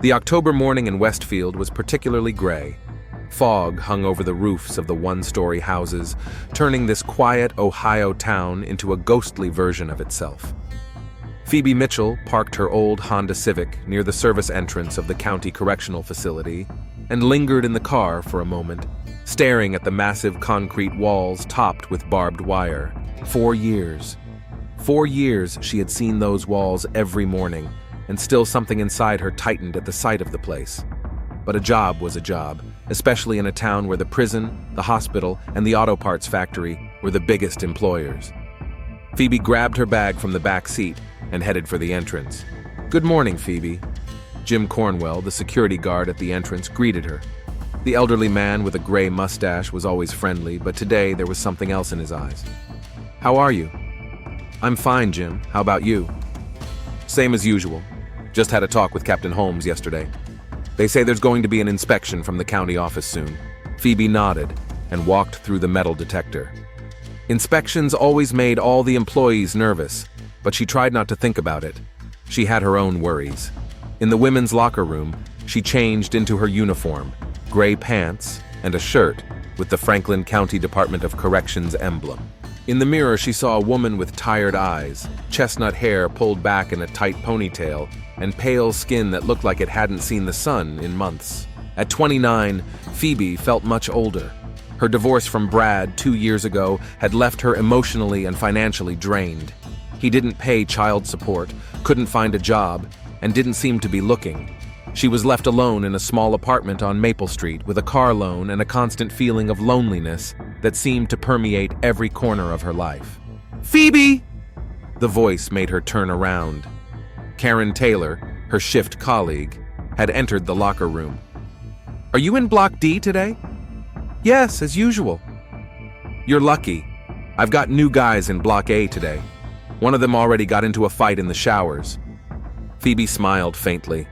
The October morning in Westfield was particularly gray. Fog hung over the roofs of the one-story houses, turning this quiet Ohio town into a ghostly version of itself. Phoebe Mitchell parked her old Honda Civic near the service entrance of the county correctional facility and lingered in the car for a moment, staring at the massive concrete walls topped with barbed wire. 4 years. 4 years she had seen those walls every morning, and still something inside her tightened at the sight of the place. But a job was a job, especially in a town where the prison, the hospital, and the auto parts factory were the biggest employers. Phoebe grabbed her bag from the back seat and headed for the entrance. "Good morning, Phoebe." Jim Cornwell, the security guard at the entrance, greeted her. The elderly man with a gray mustache was always friendly, but today there was something else in his eyes. "How are you?" "I'm fine, Jim. How about you?" "Same as usual. Just had a talk with Captain Holmes yesterday. They say there's going to be an inspection from the county office soon." Phoebe nodded and walked through the metal detector. Inspections always made all the employees nervous, but she tried not to think about it. She had her own worries. In the women's locker room, she changed into her uniform, gray pants and a shirt with the Franklin County Department of Corrections emblem. In the mirror, she saw a woman with tired eyes, chestnut hair pulled back in a tight ponytail, and pale skin that looked like it hadn't seen the sun in months. At 29, Phoebe felt much older. Her divorce from Brad 2 years ago had left her emotionally and financially drained. He didn't pay child support, couldn't find a job, and didn't seem to be looking. She was left alone in a small apartment on Maple Street with a car loan and a constant feeling of loneliness that seemed to permeate every corner of her life. "Phoebe!" The voice made her turn around. Karen Taylor, her shift colleague, had entered the locker room. "Are you in Block D today?" "Yes, as usual." "You're lucky. I've got new guys in Block A today. One of them already got into a fight in the showers." Phoebe smiled faintly.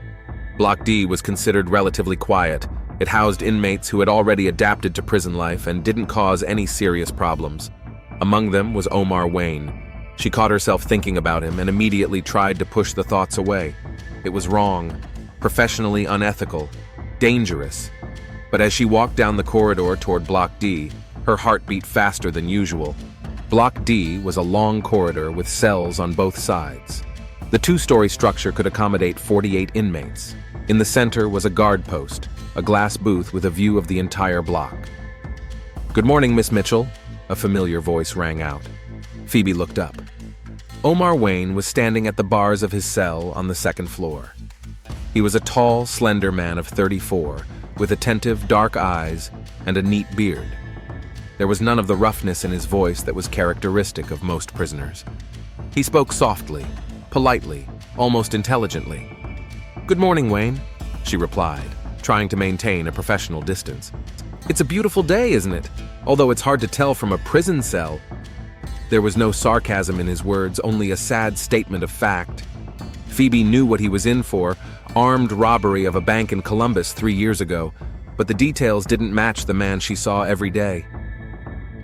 Block D was considered relatively quiet. It housed inmates who had already adapted to prison life and didn't cause any serious problems. Among them was Omar Wayne. She caught herself thinking about him and immediately tried to push the thoughts away. It was wrong, professionally unethical, dangerous. But as she walked down the corridor toward Block D, her heart beat faster than usual. Block D was a long corridor with cells on both sides. The 2-story structure could accommodate 48 inmates. In the center was a guard post, a glass booth with a view of the entire block. "Good morning, Miss Mitchell," a familiar voice rang out. Phoebe looked up. Omar Wayne was standing at the bars of his cell on the second floor. He was a tall, slender man of 34, with attentive, dark eyes and a neat beard. There was none of the roughness in his voice that was characteristic of most prisoners. He spoke softly, politely, almost intelligently. "Good morning, Wayne," she replied, trying to maintain a professional distance. "It's a beautiful day, isn't it? Although it's hard to tell from a prison cell." There was no sarcasm in his words, only a sad statement of fact. Phoebe knew what he was in for, armed robbery of a bank in Columbus 3 years ago, but the details didn't match the man she saw every day.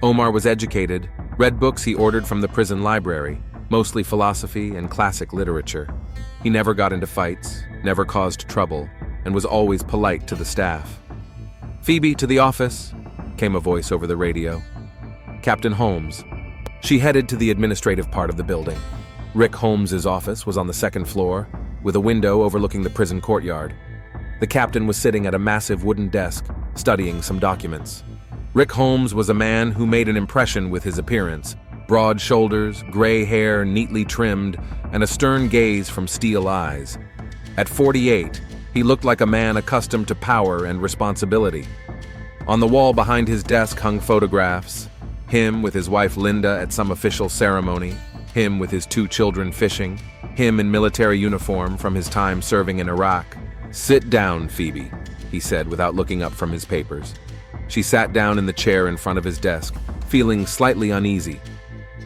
Omar was educated, read books he ordered from the prison library, mostly philosophy and classic literature. He never got into fights, never caused trouble, and was always polite to the staff. "Phoebe, to the office," came a voice over the radio. "Captain Holmes." She headed to the administrative part of the building. Rick Holmes's office was on the second floor, with a window overlooking the prison courtyard. The captain was sitting at a massive wooden desk, studying some documents. Rick Holmes was a man who made an impression with his appearance. Broad shoulders, gray hair neatly trimmed, and a stern gaze from steel eyes. At 48, he looked like a man accustomed to power and responsibility. On the wall behind his desk hung photographs. Him with his wife Linda at some official ceremony, him with his 2 children fishing, him in military uniform from his time serving in Iraq. "Sit down, Phoebe," he said without looking up from his papers. She sat down in the chair in front of his desk, feeling slightly uneasy.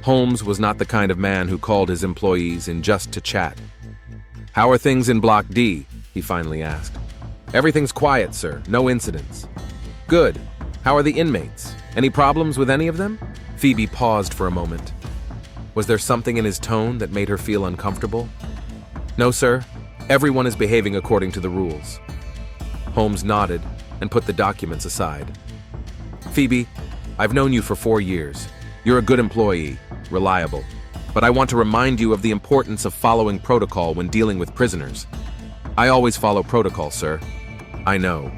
Holmes was not the kind of man who called his employees in just to chat. "How are things in Block D?" he finally asked. "Everything's quiet, sir. No incidents." "Good. How are the inmates? Any problems with any of them?" Phoebe paused for a moment. Was there something in his tone that made her feel uncomfortable? "No, sir. Everyone is behaving according to the rules. Holmes nodded and put the documents aside. Phoebe, I've known you for 4 years. You're a good employee, reliable. But I want to remind you of the importance of following protocol when dealing with prisoners. I always follow protocol, sir. I know.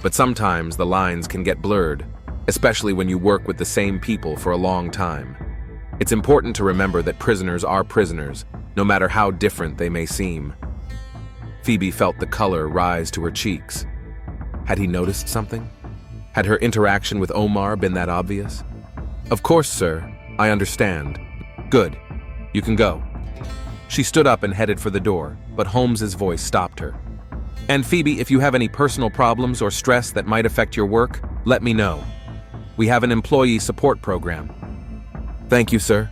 But sometimes the lines can get blurred, especially when you work with the same people for a long time. It's important to remember that prisoners are prisoners, no matter how different they may seem. Phoebe felt the color rise to her cheeks. Had he noticed something? Had her interaction with Omar been that obvious? Of course, sir. I understand. Good. You can go. She stood up and headed for the door, but Holmes's voice stopped her. And Phoebe, if you have any personal problems or stress that might affect your work, let me know. We have an employee support program. Thank you, sir.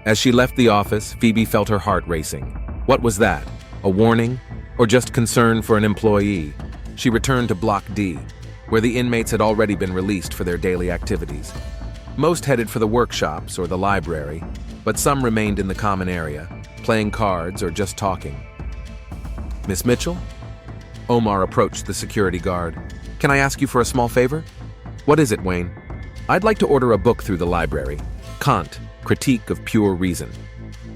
As she left the office, Phoebe felt her heart racing. What was that? A warning? Or just concern for an employee? She returned to Block D, where the inmates had already been released for their daily activities. Most headed for the workshops or the library, but some remained in the common area, playing cards or just talking. Miss Mitchell? Omar approached the security guard. Can I ask you for a small favor? What is it, Wayne? I'd like to order a book through the library. Kant, Critique of Pure Reason.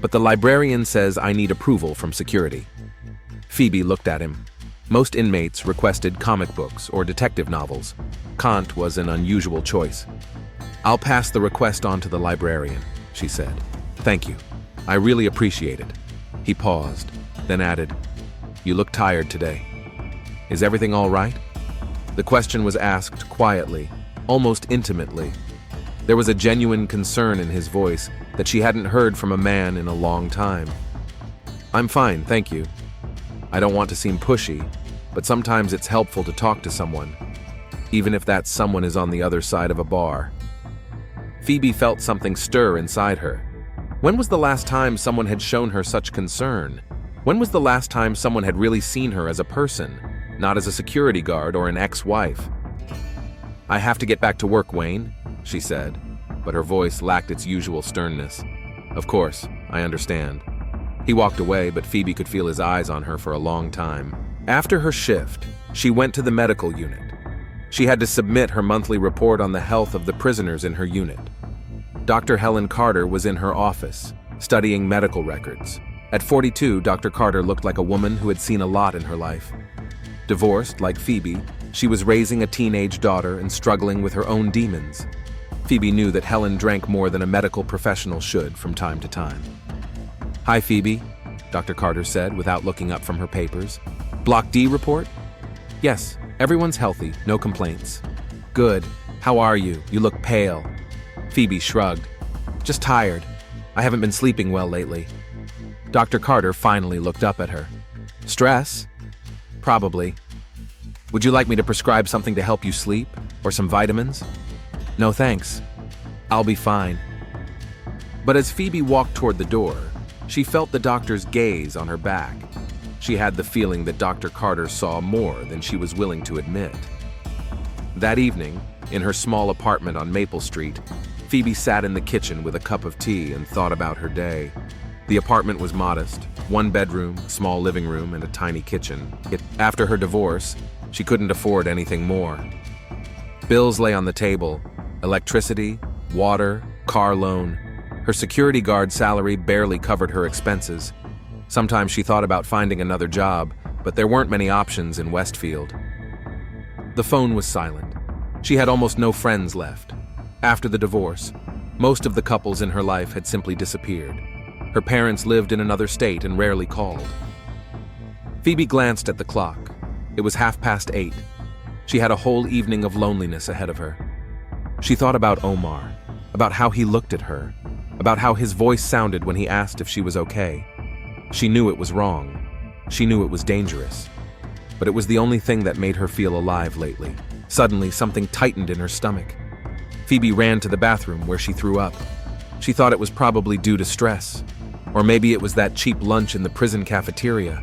But the librarian says I need approval from security. Phoebe looked at him. Most inmates requested comic books or detective novels. Kant was an unusual choice. I'll pass the request on to the librarian, she said. Thank you. I really appreciate it. He paused, then added, You look tired today. Is everything all right? The question was asked quietly, almost intimately. There was a genuine concern in his voice that she hadn't heard from a man in a long time. I'm fine, thank you. I don't want to seem pushy, but sometimes it's helpful to talk to someone, even if that someone is on the other side of a bar. Phoebe felt something stir inside her. When was the last time someone had shown her such concern? When was the last time someone had really seen her as a person, not as a security guard or an ex-wife? I have to get back to work, Wayne, she said, but her voice lacked its usual sternness. Of course, I understand. He walked away, but Phoebe could feel his eyes on her for a long time. After her shift, she went to the medical unit. She had to submit her monthly report on the health of the prisoners in her unit. Dr. Helen Carter was in her office, studying medical records. At 42, Dr. Carter looked like a woman who had seen a lot in her life. Divorced, like Phoebe, she was raising a teenage daughter and struggling with her own demons. Phoebe knew that Helen drank more than a medical professional should from time to time. Hi, Phoebe, Dr. Carter said without looking up from her papers. Block D report? Yes, everyone's healthy, no complaints. Good. How are you? You look pale. Phoebe shrugged. Just tired. I haven't been sleeping well lately. Dr. Carter finally looked up at her. Stress? Probably. Would you like me to prescribe something to help you sleep? Or some vitamins? No, thanks. I'll be fine. But as Phoebe walked toward the door, she felt the doctor's gaze on her back. She had the feeling that Dr. Carter saw more than she was willing to admit. That evening, in her small apartment on Maple Street, Phoebe sat in the kitchen with a cup of tea and thought about her day. The apartment was modest, 1 bedroom, a small living room, and a tiny kitchen. Yet, after her divorce, she couldn't afford anything more. Bills lay on the table: electricity, water, car loan. Her security guard salary barely covered her expenses. Sometimes she thought about finding another job, but there weren't many options in Westfield. The phone was silent. She had almost no friends left. After the divorce, most of the couples in her life had simply disappeared. Her parents lived in another state and rarely called. Phoebe glanced at the clock. It was 8:30. She had a whole evening of loneliness ahead of her. She thought about Omar, about how he looked at her, about how his voice sounded when he asked if she was okay. She knew it was wrong. She knew it was dangerous. But it was the only thing that made her feel alive lately. Suddenly, something tightened in her stomach. Phoebe ran to the bathroom where she threw up. She thought it was probably due to stress. Or maybe it was that cheap lunch in the prison cafeteria.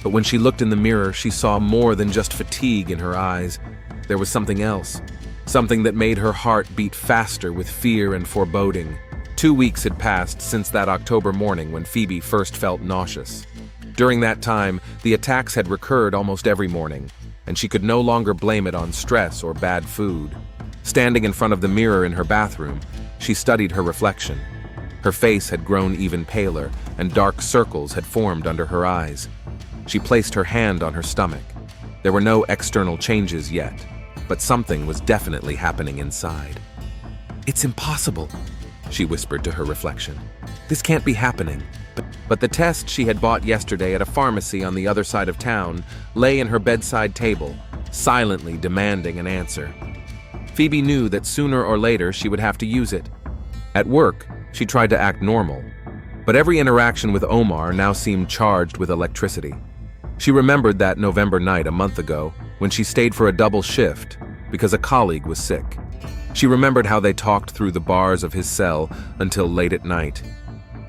But when she looked in the mirror, she saw more than just fatigue in her eyes. There was something else. Something that made her heart beat faster with fear and foreboding. 2 weeks had passed since that October morning when Phoebe first felt nauseous. During that time, the attacks had recurred almost every morning, and she could no longer blame it on stress or bad food. Standing in front of the mirror in her bathroom, she studied her reflection. Her face had grown even paler, and dark circles had formed under her eyes. She placed her hand on her stomach. There were no external changes yet, but something was definitely happening inside. "It's impossible," she whispered to her reflection. "This can't be happening." But the test she had bought yesterday at a pharmacy on the other side of town lay in her bedside table, silently demanding an answer. Phoebe knew that sooner or later she would have to use it. At work, she tried to act normal, but every interaction with Omar now seemed charged with electricity. She remembered that November night a month ago when she stayed for a double shift because a colleague was sick. She remembered how they talked through the bars of his cell until late at night.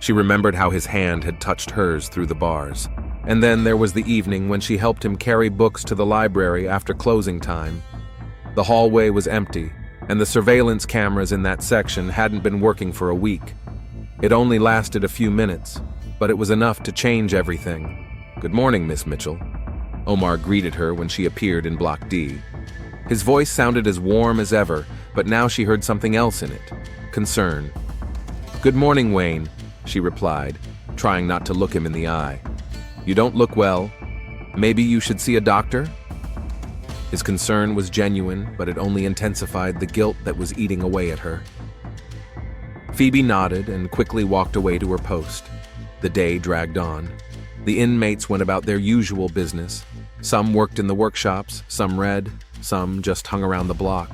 She remembered how his hand had touched hers through the bars. And then there was the evening when she helped him carry books to the library after closing time. The hallway was empty, and the surveillance cameras in that section hadn't been working for a week. It only lasted a few minutes, but it was enough to change everything. "Good morning, Miss Mitchell." Omar greeted her when she appeared in Block D. His voice sounded as warm as ever, but now she heard something else in it: concern. "Good morning, Wayne," she replied, trying not to look him in the eye. "You don't look well. Maybe you should see a doctor?" His concern was genuine, but it only intensified the guilt that was eating away at her. Phoebe nodded and quickly walked away to her post. The day dragged on. The inmates went about their usual business. Some worked in the workshops, some read, some just hung around the block.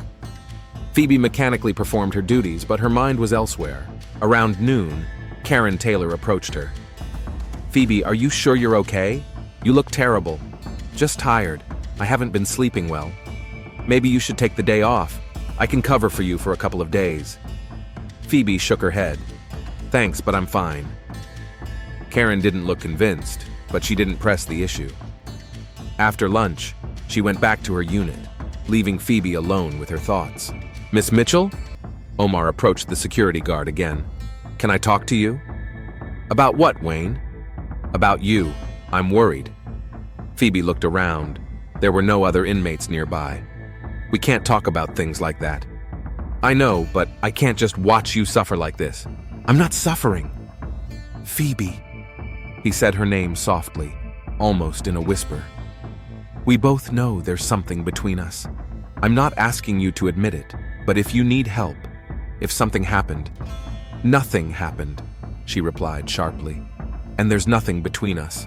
Phoebe mechanically performed her duties, but her mind was elsewhere. Around noon, Karen Taylor approached her. "Phoebe, are you sure you're okay? You look terrible." "Just tired. I haven't been sleeping well." "Maybe you should take the day off. I can cover for you for a couple of days." Phoebe shook her head. "Thanks, but I'm fine." Karen didn't look convinced, but she didn't press the issue. After lunch, she went back to her unit, leaving Phoebe alone with her thoughts. "Miss Mitchell?" Omar approached the security guard again. "Can I talk to you?" "About what, Wayne?" "About you. I'm worried." Phoebe looked around. There were no other inmates nearby. "We can't talk about things like that." "I know, but I can't just watch you suffer like this." "I'm not suffering." "Phoebe." He said her name softly, almost in a whisper. "We both know there's something between us. I'm not asking you to admit it, but if you need help, if something happened—" "Nothing happened," she replied sharply, "and there's nothing between us."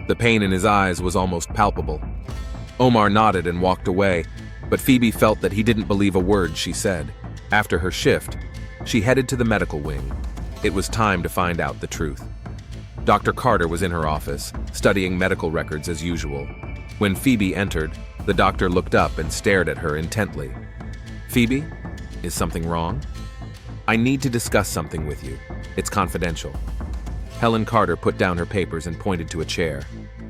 The pain in his eyes was almost palpable. Omar nodded and walked away, but Phoebe felt that he didn't believe a word she said. After her shift, she headed to the medical wing. It was time to find out the truth. Dr. Carter was in her office, studying medical records as usual. When Phoebe entered, the doctor looked up and stared at her intently. "Phoebe, is something wrong?" "I need to discuss something with you. It's confidential." Helen Carter put down her papers and pointed to a chair.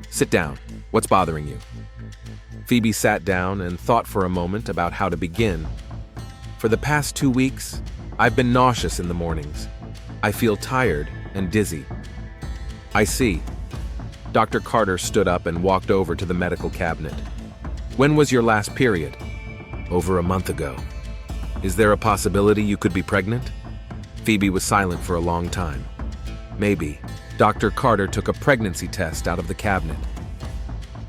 "Sit down. What's bothering you?" Phoebe sat down and thought for a moment about how to begin. "For the past 2 weeks, I've been nauseous in the mornings. I feel tired and dizzy." "I see." Dr. Carter stood up and walked over to the medical cabinet. "When was your last period?" "Over a month ago." "Is there a possibility you could be pregnant?" Phoebe was silent for a long time. "Maybe." Dr. Carter took a pregnancy test out of the cabinet.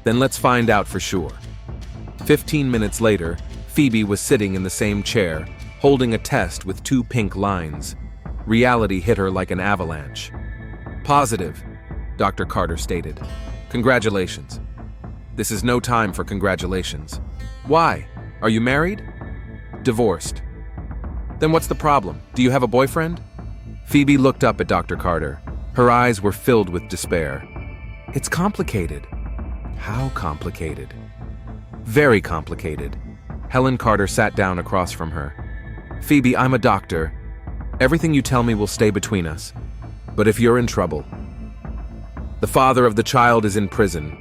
"Then let's find out for sure." 15 minutes later, Phoebe was sitting in the same chair, holding a test with 2 pink lines. Reality hit her like an avalanche. "Positive," Dr. Carter stated. "Congratulations." "This is no time for congratulations." "Why? Are you married?" "Divorced." "Then what's the problem? Do you have a boyfriend?" Phoebe looked up at Dr. Carter. Her eyes were filled with despair. "It's complicated." "How complicated?" "Very complicated." Helen Carter sat down across from her. "Phoebe, I'm a doctor. Everything you tell me will stay between us. But if you're in trouble—" "The father of the child is in prison."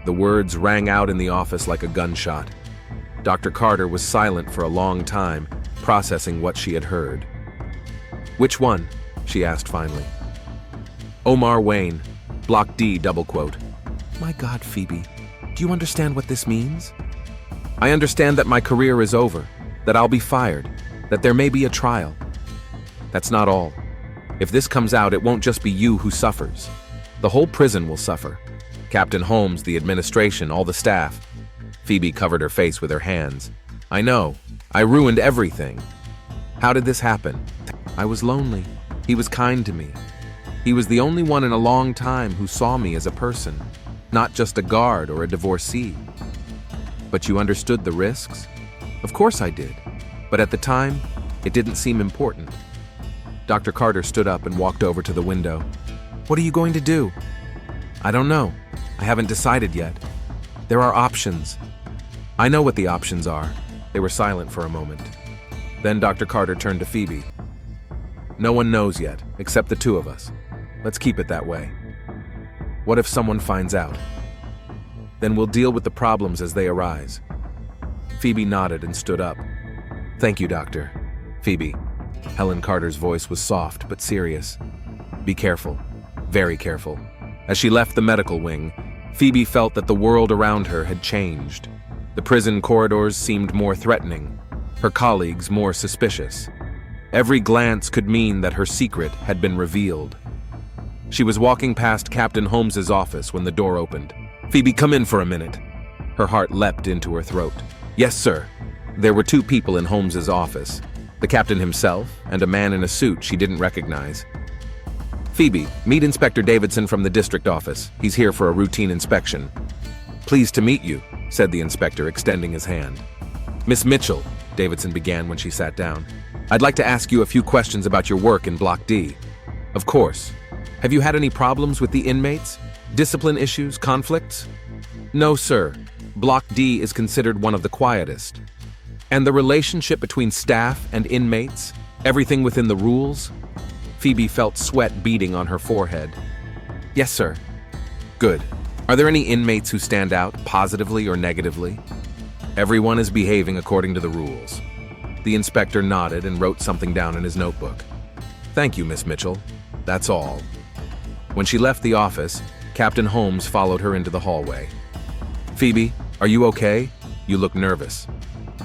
The words rang out in the office like a gunshot. Dr. Carter was silent for a long time, processing what she had heard. "Which one?" she asked finally. "Omar Wayne, Block D, double quote. My God, Phoebe, do you understand what this means? I understand that my career is over, that I'll be fired, that there may be a trial. That's not all. If this comes out, it won't just be you who suffers. The whole prison will suffer. Captain Holmes, the administration, all the staff. Phoebe covered her face with her hands. I know. I ruined everything. How did this happen? I was lonely. He was kind to me. He was the only one in a long time who saw me as a person, not just a guard or a divorcee. But you understood the risks? Of course I did. But at the time, it didn't seem important. Dr. Carter stood up and walked over to the window. What are you going to do? I don't know. I haven't decided yet. There are options. I know what the options are. They were silent for a moment. Then Dr. Carter turned to Phoebe. No one knows yet, except the two of us. Let's keep it that way. What if someone finds out? Then we'll deal with the problems as they arise. Phoebe nodded and stood up. Thank you, Doctor. Phoebe. Helen Carter's voice was soft but serious. Be careful. Very careful. As she left the medical wing, Phoebe felt that the world around her had changed. The prison corridors seemed more threatening, her colleagues more suspicious. Every glance could mean that her secret had been revealed. She was walking past Captain Holmes's office when the door opened. Phoebe, come in for a minute. Her heart leapt into her throat. Yes, sir. There were two people in Holmes's office, the captain himself and a man in a suit she didn't recognize. Phoebe, meet Inspector Davidson from the district office. He's here for a routine inspection. Pleased to meet you, said the inspector, extending his hand. Miss Mitchell, Davidson began when she sat down. I'd like to ask you a few questions about your work in Block D. Of course. Have you had any problems with the inmates? Discipline issues, conflicts? No, sir. Block D is considered one of the quietest. And the relationship between staff and inmates? Everything within the rules? Phoebe felt sweat beading on her forehead. Yes, sir. Good. Are there any inmates who stand out, positively or negatively? Everyone is behaving according to the rules. The inspector nodded and wrote something down in his notebook. Thank you, Miss Mitchell. That's all. When she left the office, Captain Holmes followed her into the hallway. Phoebe, are you okay? You look nervous.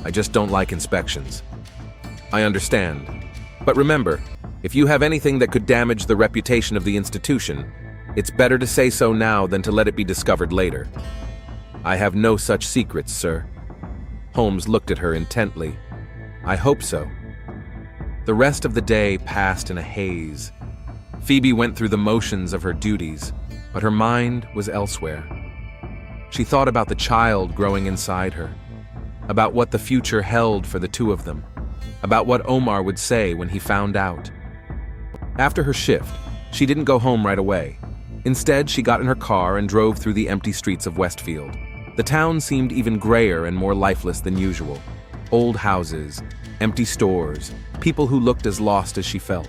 I just don't like inspections. I understand. But remember, if you have anything that could damage the reputation of the institution, it's better to say so now than to let it be discovered later. I have no such secrets, sir. Holmes looked at her intently. I hope so. The rest of the day passed in a haze. Phoebe went through the motions of her duties, but her mind was elsewhere. She thought about the child growing inside her, about what the future held for the two of them, about what Omar would say when he found out. After her shift, she didn't go home right away. Instead, she got in her car and drove through the empty streets of Westfield. The town seemed even grayer and more lifeless than usual. Old houses, empty stores, people who looked as lost as she felt.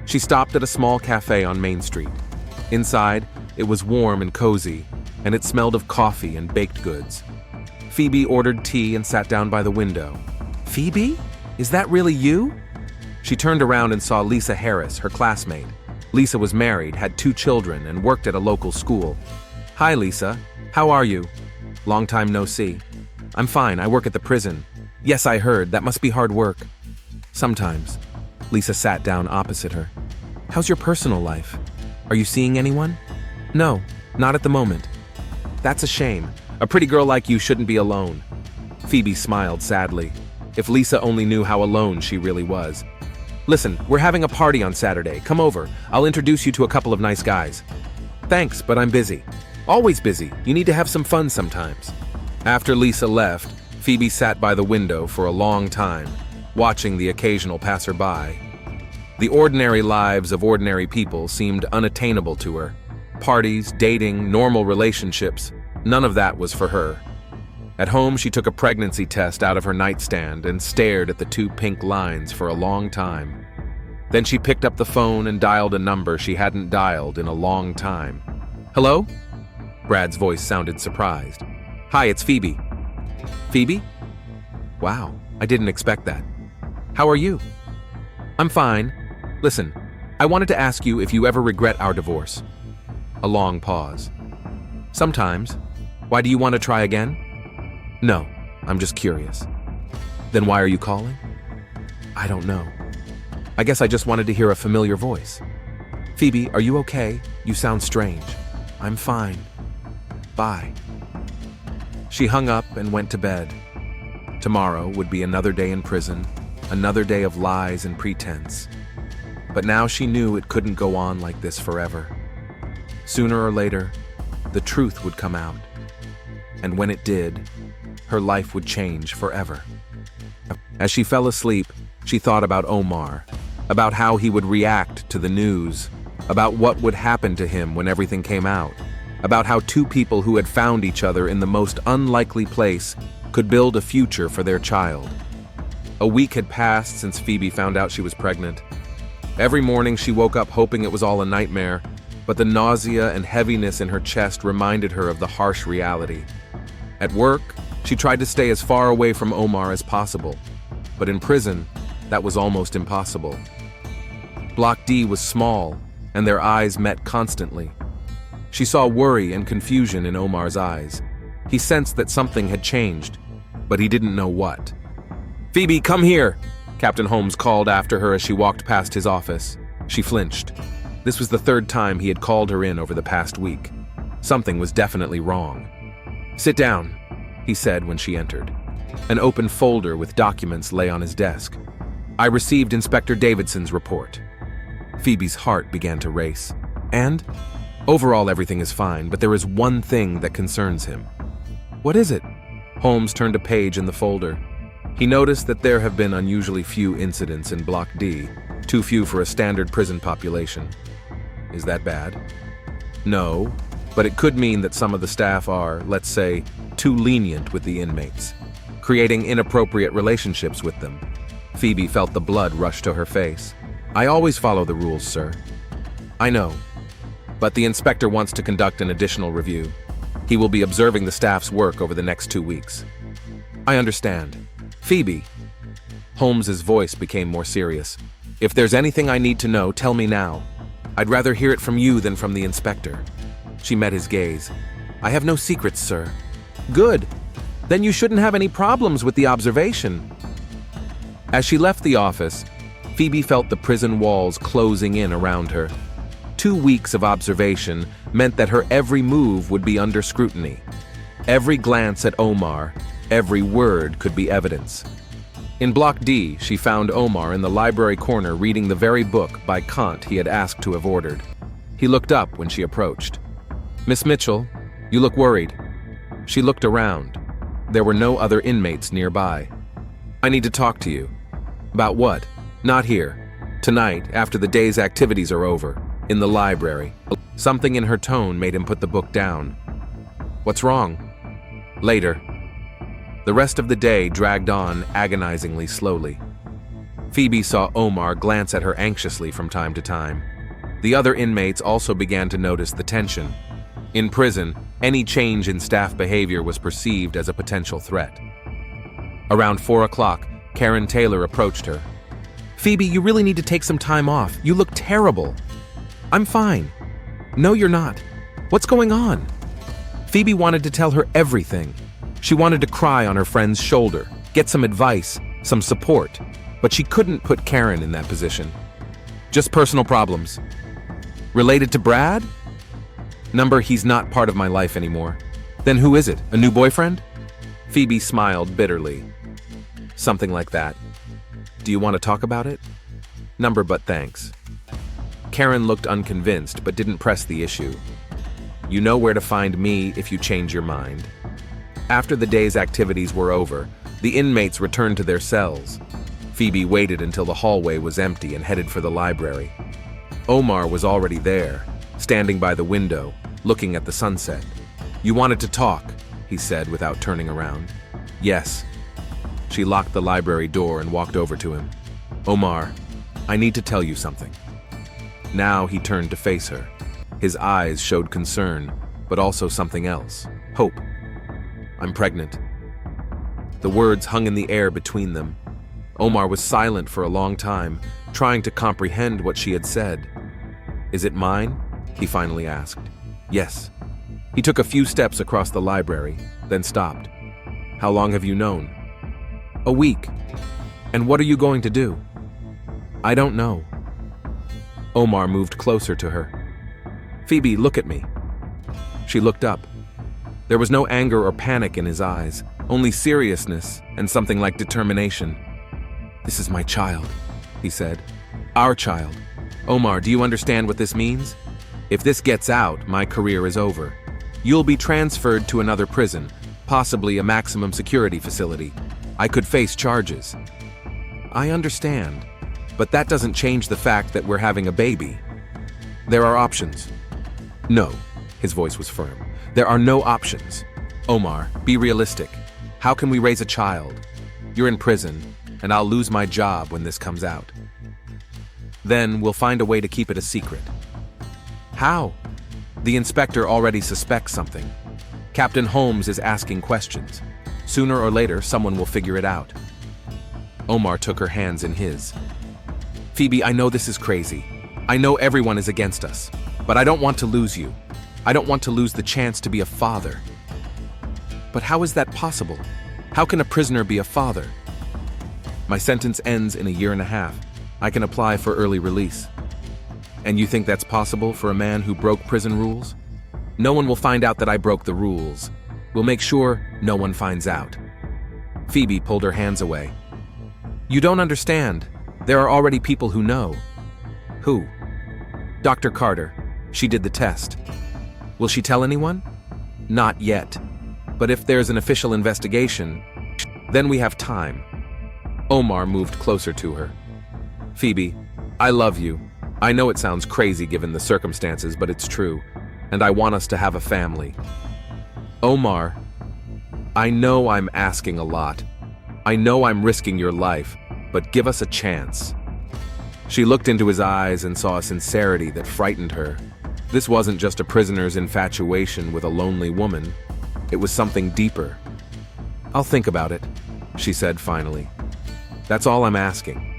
She stopped at a small cafe on Main Street. Inside, it was warm and cozy, and it smelled of coffee and baked goods. Phoebe ordered tea and sat down by the window. Phoebe? Is that really you? She turned around and saw Lisa Harris, her classmate. Lisa was married, had 2 children, and worked at a local school. Hi, Lisa. How are you? Long time no see. I'm fine. I work at the prison. Yes, I heard. That must be hard work. Sometimes. Lisa sat down opposite her. How's your personal life? Are you seeing anyone? No, not at the moment. That's a shame. A pretty girl like you shouldn't be alone. Phoebe smiled sadly. If Lisa only knew how alone she really was. Listen, we're having a party on Saturday. Come over. I'll introduce you to a couple of nice guys. Thanks, but I'm busy. Always busy. You need to have some fun sometimes. After Lisa left, Phoebe sat by the window for a long time, watching the occasional passerby. The ordinary lives of ordinary people seemed unattainable to her. Parties, dating, normal relationships, none of that was for her. At home, she took a pregnancy test out of her nightstand and stared at the 2 pink lines for a long time. Then she picked up the phone and dialed a number she hadn't dialed in a long time. Hello? Brad's voice sounded surprised. Hi, it's Phoebe. Phoebe? Wow, I didn't expect that. How are you? I'm fine. Listen, I wanted to ask you if you ever regret our divorce. A long pause. Sometimes. Why do you want to try again? No, I'm just curious. Then why are you calling? I don't know. I guess I just wanted to hear a familiar voice. Phoebe, are you okay? You sound strange. I'm fine. Bye. She hung up and went to bed. Tomorrow would be another day in prison, another day of lies and pretense. But now she knew it couldn't go on like this forever. Sooner or later, the truth would come out. And when it did, her life would change forever. As she fell asleep, she thought about Omar, about how he would react to the news, about what would happen to him when everything came out, about how two people who had found each other in the most unlikely place could build a future for their child. A week had passed since Phoebe found out she was pregnant. Every morning she woke up hoping it was all a nightmare, but the nausea and heaviness in her chest reminded her of the harsh reality. At work, she tried to stay as far away from Omar as possible, but in prison, that was almost impossible. Block D was small, and their eyes met constantly. She saw worry and confusion in Omar's eyes. He sensed that something had changed, but he didn't know what. "Phoebe, come here!" Captain Holmes called after her as she walked past his office. She flinched. This was the third time he had called her in over the past week. Something was definitely wrong. "Sit down," he said when she entered. An open folder with documents lay on his desk. "I received Inspector Davidson's report." Phoebe's heart began to race. "And? Overall, everything is fine, but there is one thing that concerns him." "What is it?" Holmes turned a page in the folder. He noticed that there have been unusually few incidents in Block D, too few for a standard prison population. Is that bad? No, but it could mean that some of the staff are, let's say, too lenient with the inmates, creating inappropriate relationships with them. Phoebe felt the blood rush to her face. "I always follow the rules, sir." "I know, but the inspector wants to conduct an additional review. He will be observing the staff's work over the next 2 weeks." "I understand. Phoebe." Holmes's voice became more serious. "If there's anything I need to know, tell me now. I'd rather hear it from you than from the inspector." She met his gaze. "I have no secrets, sir." "Good. Then you shouldn't have any problems with the observation." As she left the office, Phoebe felt the prison walls closing in around her. 2 weeks of observation meant that her every move would be under scrutiny. Every glance at Omar, every word could be evidence. In Block D, she found Omar in the library corner reading the very book by Kant he had asked to have ordered. He looked up when she approached. "Miss Mitchell, you look worried." She looked around. There were no other inmates nearby. "I need to talk to you." "About what?" "Not here. Tonight, after the day's activities are over. In the library." Something in her tone made him put the book down. "What's wrong?" "Later." The rest of the day dragged on agonizingly slowly. Phoebe saw Omar glance at her anxiously from time to time. The other inmates also began to notice the tension. In prison, any change in staff behavior was perceived as a potential threat. Around 4 o'clock, Karen Taylor approached her. "Phoebe, you really need to take some time off. You look terrible." "I'm fine." "No, you're not. What's going on?" Phoebe wanted to tell her everything. She wanted to cry on her friend's shoulder, get some advice, some support, but she couldn't put Karen in that position. "Just personal problems." "Related to Brad?" He's not part of my life anymore." "Then who is it? A new boyfriend?" Phoebe smiled bitterly. "Something like that." "Do you want to talk about it?" But thanks." Karen looked unconvinced but didn't press the issue. "You know where to find me if you change your mind." After the day's activities were over, the inmates returned to their cells. Phoebe waited until the hallway was empty and headed for the library. Omar was already there, standing by the window, looking at the sunset. "You wanted to talk," he said without turning around. "Yes." She locked the library door and walked over to him. "Omar, I need to tell you something." Now he turned to face her. His eyes showed concern, but also something else, hope. "I'm pregnant." The words hung in the air between them. Omar was silent for a long time, trying to comprehend what she had said. "Is it mine?" he finally asked. Yes. He took a few steps across the library, then stopped. How long have you known? A week. And what are you going to do? I don't know. Omar moved closer to her. Phoebe, look at me. She looked up. There was no anger or panic in his eyes, only seriousness and something like determination. This is my child, he said. Our child. Omar, do you understand what this means? If this gets out, my career is over. You'll be transferred to another prison, possibly a maximum security facility. I could face charges. I understand, but that doesn't change the fact that we're having a baby. There are options. No, his voice was firm. There are no options. Omar, be realistic. How can we raise a child? You're in prison, and I'll lose my job when this comes out. Then we'll find a way to keep it a secret. How? The inspector already suspects something. Captain Holmes is asking questions. Sooner or later, someone will figure it out. Omar took her hands in his. Phoebe, I know this is crazy. I know everyone is against us, but I don't want to lose you. I don't want to lose the chance to be a father. But how is that possible? How can a prisoner be a father? My sentence ends in a year and a half. I can apply for early release. And you think that's possible for a man who broke prison rules? No one will find out that I broke the rules. We'll make sure no one finds out. Phoebe pulled her hands away. You don't understand. There are already people who know. Who? Dr. Carter. She did the test. Will she tell anyone? Not yet. But if there's an official investigation, then we have time. Omar moved closer to her. Phoebe, I love you. I know it sounds crazy given the circumstances, but it's true, and I want us to have a family. Omar, I know I'm asking a lot. I know I'm risking your life, but give us a chance. She looked into his eyes and saw a sincerity that frightened her. This wasn't just a prisoner's infatuation with a lonely woman. It was something deeper. I'll think about it, she said finally. That's all I'm asking.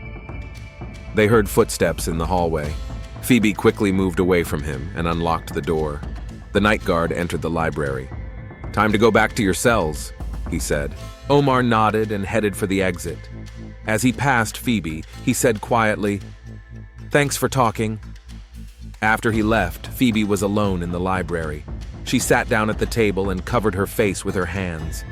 They heard footsteps in the hallway. Phoebe quickly moved away from him and unlocked the door. The night guard entered the library. Time to go back to your cells, he said. Omar nodded and headed for the exit. As he passed Phoebe, he said quietly, Thanks for talking. After he left, Phoebe was alone in the library. She sat down at the table and covered her face with her hands.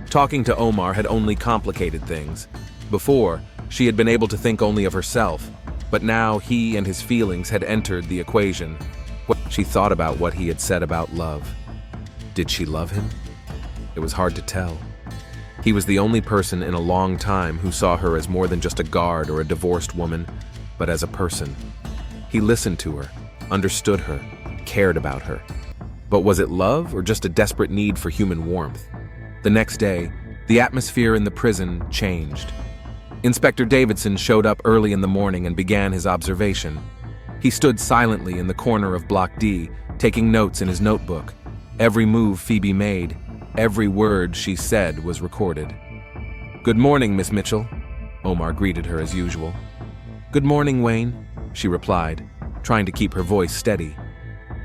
Talking to Omar had only complicated things. Before, she had been able to think only of herself, but now he and his feelings had entered the equation. She thought about what he had said about love. Did she love him? It was hard to tell. He was the only person in a long time who saw her as more than just a guard or a divorced woman, but as a person. He listened to her, understood her, cared about her. But was it love or just a desperate need for human warmth? The next day, the atmosphere in the prison changed. Inspector Davidson showed up early in the morning and began his observation. He stood silently in the corner of Block D, taking notes in his notebook. Every move Phoebe made, every word she said was recorded. Good morning, Miss Mitchell, Omar greeted her as usual. Good morning, Wayne, she replied, trying to keep her voice steady.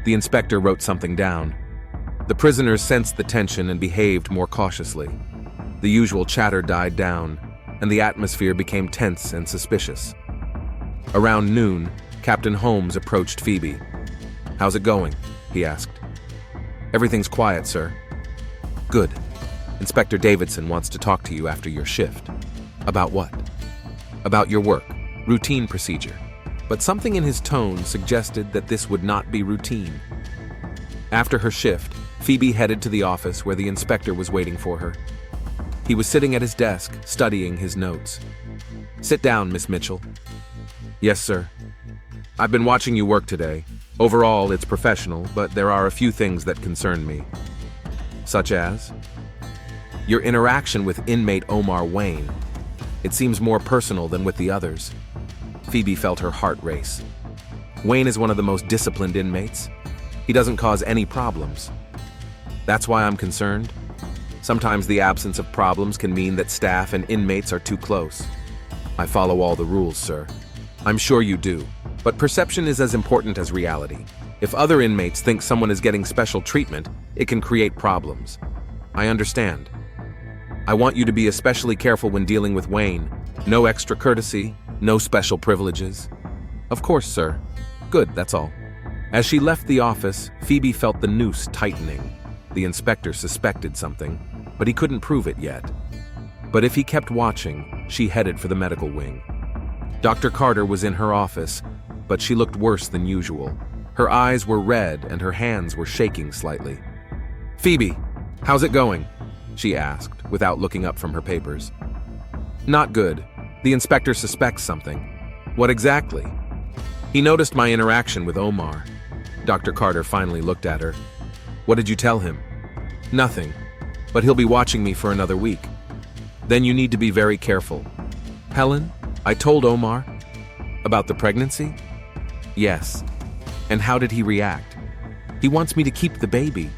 The inspector wrote something down. The prisoners sensed the tension and behaved more cautiously. The usual chatter died down, and the atmosphere became tense and suspicious. Around noon, Captain Holmes approached Phoebe. How's it going? He asked. Everything's quiet, sir. Good. Inspector Davidson wants to talk to you after your shift. About what? About your work, routine procedure. But something in his tone suggested that this would not be routine. After her shift, Phoebe headed to the office where the inspector was waiting for her. He was sitting at his desk, studying his notes. Sit down, Miss Mitchell. Yes, sir. I've been watching you work today. Overall, it's professional, but there are a few things that concern me. Such as? Your interaction with inmate Omar Wayne. It seems more personal than with the others. Phoebe felt her heart race. Wayne is one of the most disciplined inmates. He doesn't cause any problems. That's why I'm concerned. Sometimes the absence of problems can mean that staff and inmates are too close. I follow all the rules, sir. I'm sure you do, but perception is as important as reality. If other inmates think someone is getting special treatment, it can create problems. I understand. I want you to be especially careful when dealing with Wayne. No extra courtesy, no special privileges. Of course, sir. Good, that's all. As she left the office, Phoebe felt the noose tightening. The inspector suspected something, but he couldn't prove it yet. But if he kept watching, she headed for the medical wing. Dr. Carter was in her office, but she looked worse than usual. Her eyes were red and her hands were shaking slightly. "Phoebe, how's it going?" she asked, without looking up from her papers. "Not good. The inspector suspects something." "What exactly?" "He noticed my interaction with Omar." Dr. Carter finally looked at her. "What did you tell him?" "Nothing, but he'll be watching me for another week." "Then you need to be very careful." "Helen, I told Omar." "About the pregnancy?" "Yes." "And how did he react?" "He wants me to keep the baby."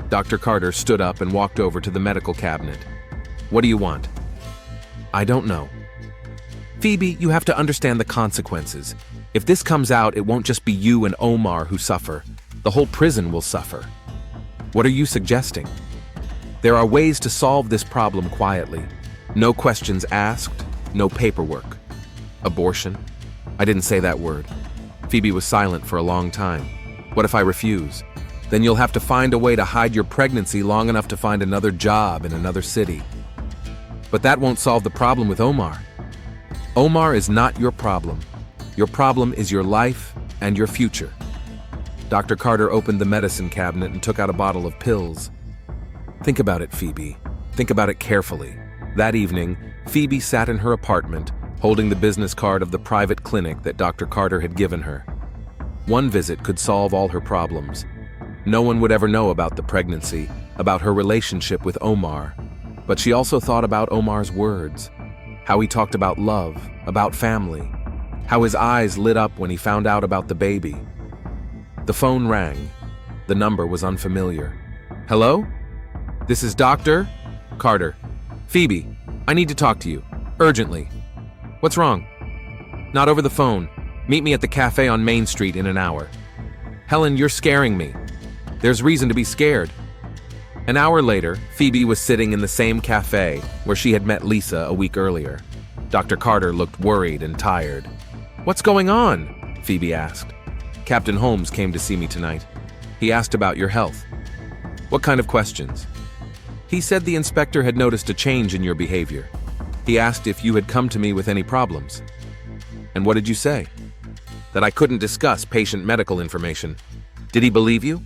Dr. Carter stood up and walked over to the medical cabinet. "What do you want?" "I don't know." "Phoebe, you have to understand the consequences. If this comes out, it won't just be you and Omar who suffer. The whole prison will suffer." "What are you suggesting?" "There are ways to solve this problem quietly. No questions asked, no paperwork." "Abortion?" "I didn't say that word." Phoebe was silent for a long time. "What if I refuse?" "Then you'll have to find a way to hide your pregnancy long enough to find another job in another city." "But that won't solve the problem with Omar." "Omar is not your problem. Your problem is your life and your future." Dr. Carter opened the medicine cabinet and took out a bottle of pills. "Think about it, Phoebe. Think about it carefully." That evening, Phoebe sat in her apartment, holding the business card of the private clinic that Dr. Carter had given her. One visit could solve all her problems. No one would ever know about the pregnancy, about her relationship with Omar. But she also thought about Omar's words, how he talked about love, about family, how his eyes lit up when he found out about the baby. The phone rang. The number was unfamiliar. "Hello? This is Dr. Carter. Phoebe, I need to talk to you. Urgently." "What's wrong?" "Not over the phone. Meet me at the cafe on Main Street in an hour." "Helen, you're scaring me." "There's reason to be scared." An hour later, Phoebe was sitting in the same cafe where she had met Lisa a week earlier. Dr. Carter looked worried and tired. "What's going on?" Phoebe asked. "Captain Holmes came to see me tonight. He asked about your health." "What kind of questions?" "He said the inspector had noticed a change in your behavior. He asked if you had come to me with any problems." "And what did you say?" "That I couldn't discuss patient medical information." "Did he believe you?"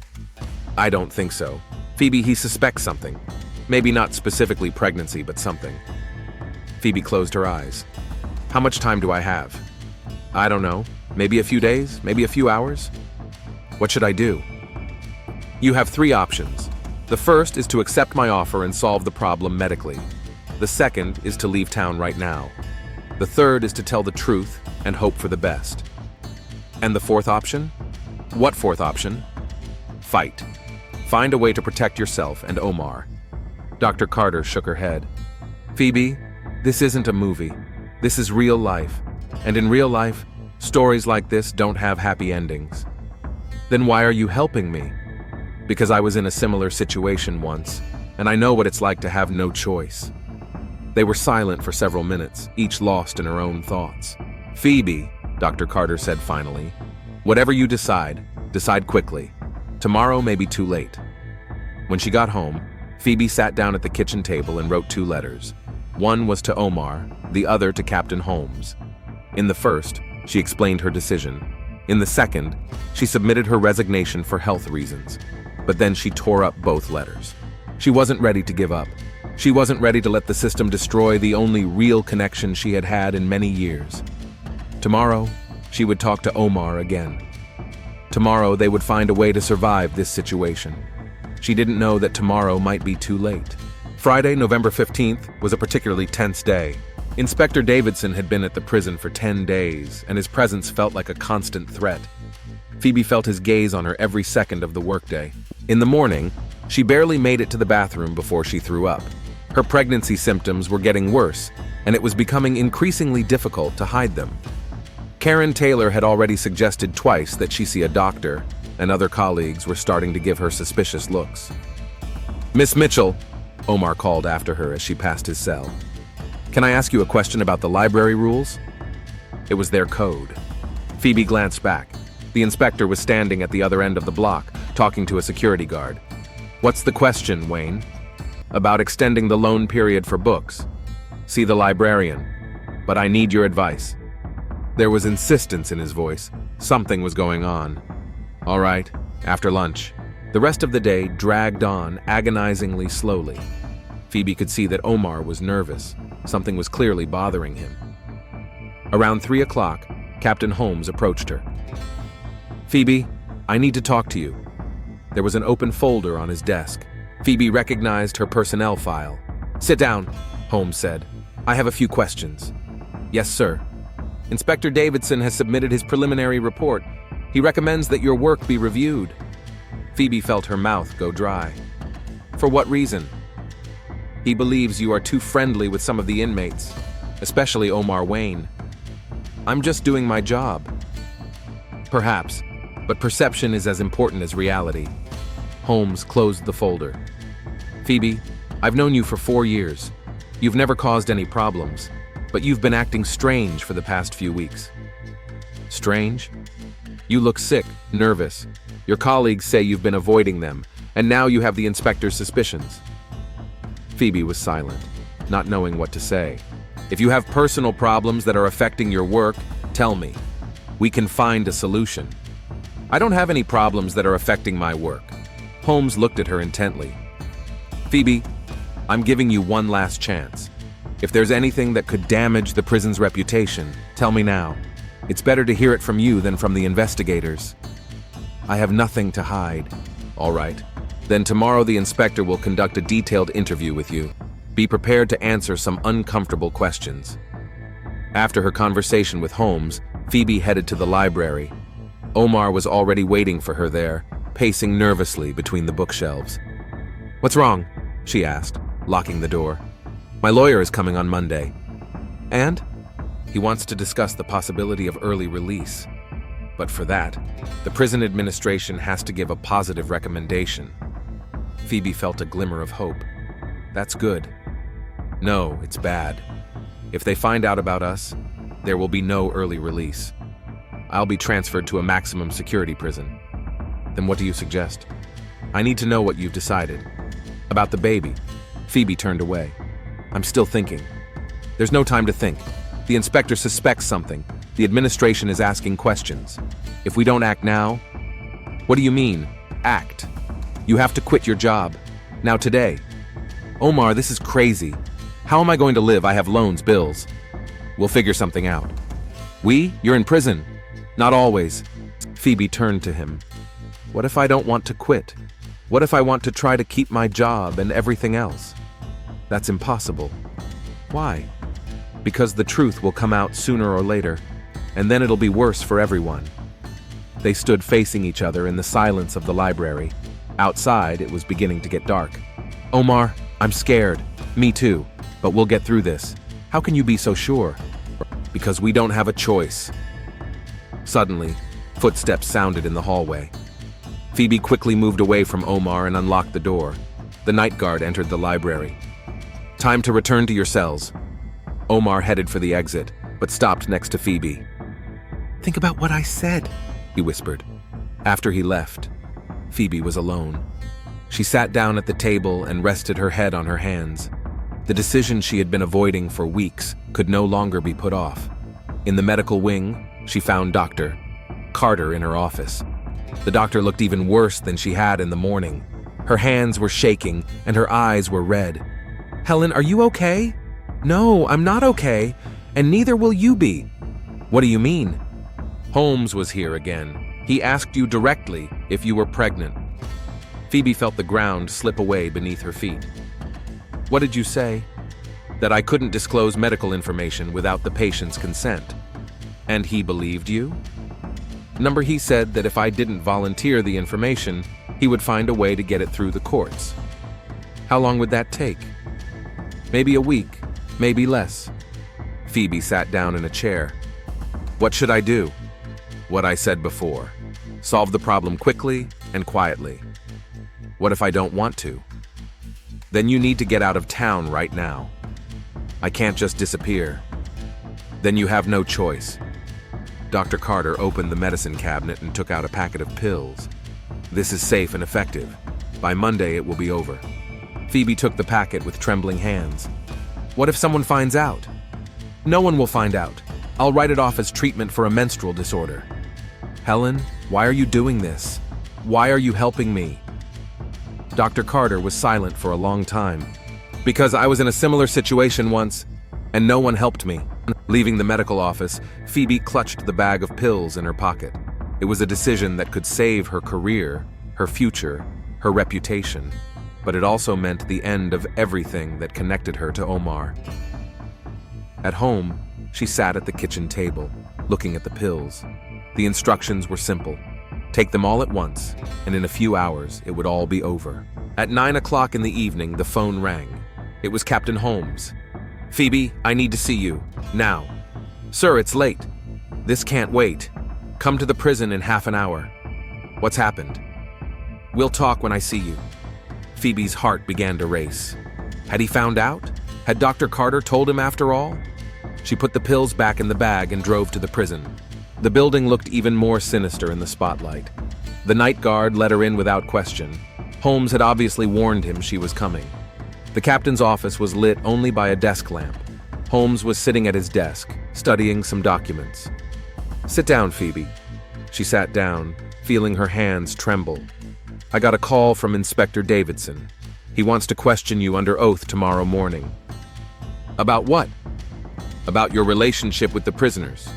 "I don't think so. Phoebe, he suspects something. Maybe not specifically pregnancy, but something." Phoebe closed her eyes. "How much time do I have?" "I don't know. Maybe a few days, maybe a few hours." "What should I do?" "You have three options. The first is to accept my offer and solve the problem medically. The second is to leave town right now. The third is to tell the truth and hope for the best." "And the fourth option?" "What fourth option?" "Fight. Find a way to protect yourself and Omar." Dr. Carter shook her head. "Phoebe, this isn't a movie. This is real life. And in real life, stories like this don't have happy endings." "Then why are you helping me?" "Because I was in a similar situation once, and I know what it's like to have no choice." They were silent for several minutes, each lost in her own thoughts. "Phoebe," Dr. Carter said finally, "whatever you decide, decide quickly. Tomorrow may be too late." When she got home, Phoebe sat down at the kitchen table and wrote 2 letters. One was to Omar, the other to Captain Holmes. In the first, she explained her decision. In the second, she submitted her resignation for health reasons. But then she tore up both letters. She wasn't ready to give up. She wasn't ready to let the system destroy the only real connection she had had in many years. Tomorrow, she would talk to Omar again. Tomorrow, they would find a way to survive this situation. She didn't know that tomorrow might be too late. Friday, November 15th, was a particularly tense day. Inspector Davidson had been at the prison for 10 days, and his presence felt like a constant threat. Phoebe felt his gaze on her every second of the workday. In the morning, she barely made it to the bathroom before she threw up. Her pregnancy symptoms were getting worse, and it was becoming increasingly difficult to hide them. Karen Taylor had already suggested twice that she see a doctor, and other colleagues were starting to give her suspicious looks. "Miss Mitchell," Omar called after her as she passed his cell. "Can I ask you a question about the library rules?" It was their code. Phoebe glanced back. The inspector was standing at the other end of the block, talking to a security guard. "What's the question, Wayne?" "About extending the loan period for books. See the librarian. But I need your advice." There was insistence in his voice. Something was going on. "All right, after lunch." The rest of the day dragged on agonizingly slowly. Phoebe could see that Omar was nervous. Something was clearly bothering him. Around 3 o'clock, Captain Holmes approached her. "Phoebe, I need to talk to you." There was an open folder on his desk. Phoebe recognized her personnel file. "Sit down," Holmes said. "I have a few questions." "Yes, sir." "Inspector Davidson has submitted his preliminary report. He recommends that your work be reviewed." Phoebe felt her mouth go dry. "For what reason?" "He believes you are too friendly with some of the inmates, especially Omar Wayne." "I'm just doing my job." "Perhaps, but perception is as important as reality." Holmes closed the folder. "Phoebe, I've known you for 4 years. You've never caused any problems, but you've been acting strange for the past few weeks." "Strange?" "You look sick, nervous. Your colleagues say you've been avoiding them, and now you have the inspector's suspicions." Phoebe was silent, not knowing what to say. "If you have personal problems that are affecting your work, tell me. We can find a solution." "I don't have any problems that are affecting my work." Holmes looked at her intently. "Phoebe, I'm giving you one last chance. If there's anything that could damage the prison's reputation, tell me now. It's better to hear it from you than from the investigators." "I have nothing to hide." "All right. Then tomorrow the inspector will conduct a detailed interview with you. Be prepared to answer some uncomfortable questions." After her conversation with Holmes, Phoebe headed to the library. Omar was already waiting for her there, pacing nervously between the bookshelves. "What's wrong?" she asked, locking the door. "My lawyer is coming on Monday." "And?" "He wants to discuss the possibility of early release. But for that, the prison administration has to give a positive recommendation." Phoebe felt a glimmer of hope. "That's good." "No, it's bad. If they find out about us, there will be no early release. I'll be transferred to a maximum security prison." "Then what do you suggest?" "I need to know what you've decided." "About the baby." Phoebe turned away. "I'm still thinking." "There's no time to think. The inspector suspects something. The administration is asking questions. If we don't act now..." "What do you mean, act?" "You have to quit your job. Now today." "Omar, this is crazy. How am I going to live? I have loans, bills." "We'll figure something out." "We? You're in prison." "Not always." Phoebe turned to him. "What if I don't want to quit? What if I want to try to keep my job and everything else?" "That's impossible." "Why?" "Because the truth will come out sooner or later, and then it'll be worse for everyone." They stood facing each other in the silence of the library. Outside, it was beginning to get dark. "Omar, I'm scared." "Me too, but we'll get through this." "How can you be so sure?" "Because we don't have a choice." Suddenly, footsteps sounded in the hallway. Phoebe quickly moved away from Omar and unlocked the door. The night guard entered the library. "Time to return to your cells." Omar headed for the exit, but stopped next to Phoebe. "Think about what I said," he whispered. After he left, Phoebe was alone. She sat down at the table and rested her head on her hands. The decision she had been avoiding for weeks could no longer be put off. In the medical wing, she found Dr. Carter in her office. The doctor looked even worse than she had in the morning. Her hands were shaking and her eyes were red. "Helen, are you okay?" "No, I'm not okay, and neither will you be." "What do you mean?" "Holmes was here again. He asked you directly if you were pregnant." Phoebe felt the ground slip away beneath her feet. "What did you say?" "That I couldn't disclose medical information without the patient's consent." "And he believed you?" He said that if I didn't volunteer the information, he would find a way to get it through the courts." "How long would that take?" "Maybe a week, maybe less." Phoebe sat down in a chair. "What should I do?" "What I said before. Solve the problem quickly and quietly. What if I don't want to? Then you need to get out of town right now. I can't just disappear. Then you have no choice. Dr. Carter opened the medicine cabinet and took out a packet of pills. This is safe and effective. By Monday, it will be over. Phoebe took the packet with trembling hands. What if someone finds out? No one will find out. I'll write it off as treatment for a menstrual disorder. Helen, why are you doing this? Why are you helping me? Dr. Carter was silent for a long time. Because I was in a similar situation once, and no one helped me. Leaving the medical office, Phoebe clutched the bag of pills in her pocket. It was a decision that could save her career, her future, her reputation, but it also meant the end of everything that connected her to Omar. At home, she sat at the kitchen table, looking at the pills. The instructions were simple. Take them all at once, and in a few hours, it would all be over. At 9 o'clock in the evening, the phone rang. It was Captain Holmes. Phoebe, I need to see you. Now. Sir, it's late. This can't wait. Come to the prison in half an hour. What's happened? We'll talk when I see you. Phoebe's heart began to race. Had he found out? Had Dr. Carter told him after all? She put the pills back in the bag and drove to the prison. The building looked even more sinister in the spotlight. The night guard let her in without question. Holmes had obviously warned him she was coming. The captain's office was lit only by a desk lamp. Holmes was sitting at his desk, studying some documents. Sit down, Phoebe. She sat down, feeling her hands tremble. I got a call from Inspector Davidson. He wants to question you under oath tomorrow morning. About what? About your relationship with the prisoners.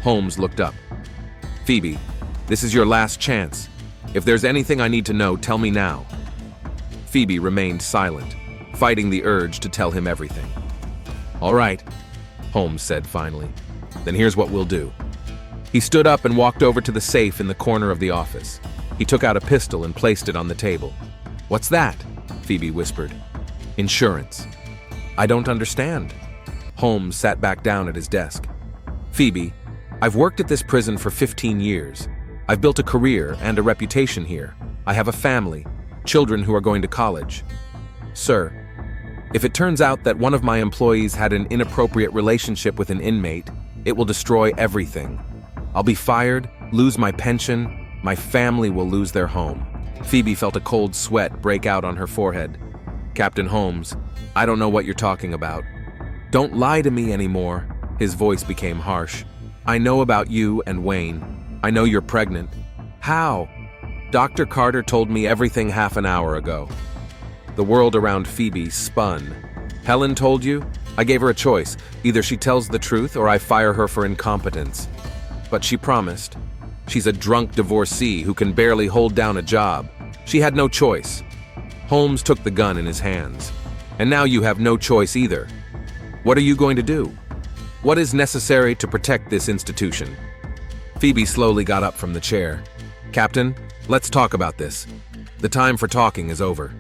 Holmes looked up. Phoebe, this is your last chance. If there's anything I need to know, tell me now. Phoebe remained silent, fighting the urge to tell him everything. All right, Holmes said finally. Then here's what we'll do. He stood up and walked over to the safe in the corner of the office. He took out a pistol and placed it on the table. What's that? Phoebe whispered. Insurance. I don't understand. Holmes sat back down at his desk. Phoebe, I've worked at this prison for 15 years. I've built a career and a reputation here. I have a family, children who are going to college. Sir, if it turns out that one of my employees had an inappropriate relationship with an inmate, it will destroy everything. I'll be fired, lose my pension, my family will lose their home. Phoebe felt a cold sweat break out on her forehead. Captain Holmes, I don't know what you're talking about. Don't lie to me anymore. His voice became harsh. I know about you and Wayne. I know you're pregnant. How? Dr. Carter told me everything half an hour ago. The world around Phoebe spun. Helen told you? I gave her a choice. Either she tells the truth or I fire her for incompetence. But she promised. She's a drunk divorcee who can barely hold down a job. She had no choice. Holmes took the gun in his hands. And now you have no choice either. What are you going to do? What is necessary to protect this institution? Phoebe slowly got up from the chair. Captain, let's talk about this. The time for talking is over.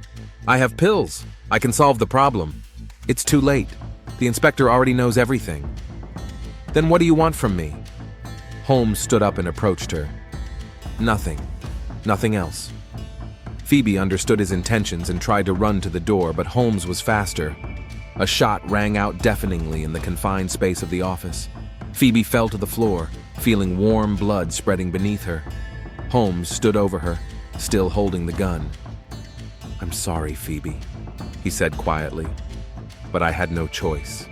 I have pills. I can solve the problem. It's too late. The inspector already knows everything. Then what do you want from me? Holmes stood up and approached her. Nothing. Nothing else. Phoebe understood his intentions and tried to run to the door, but Holmes was faster. A shot rang out deafeningly in the confined space of the office. Phoebe fell to the floor, feeling warm blood spreading beneath her. Holmes stood over her, still holding the gun. I'm sorry, Phoebe, he said quietly, but I had no choice.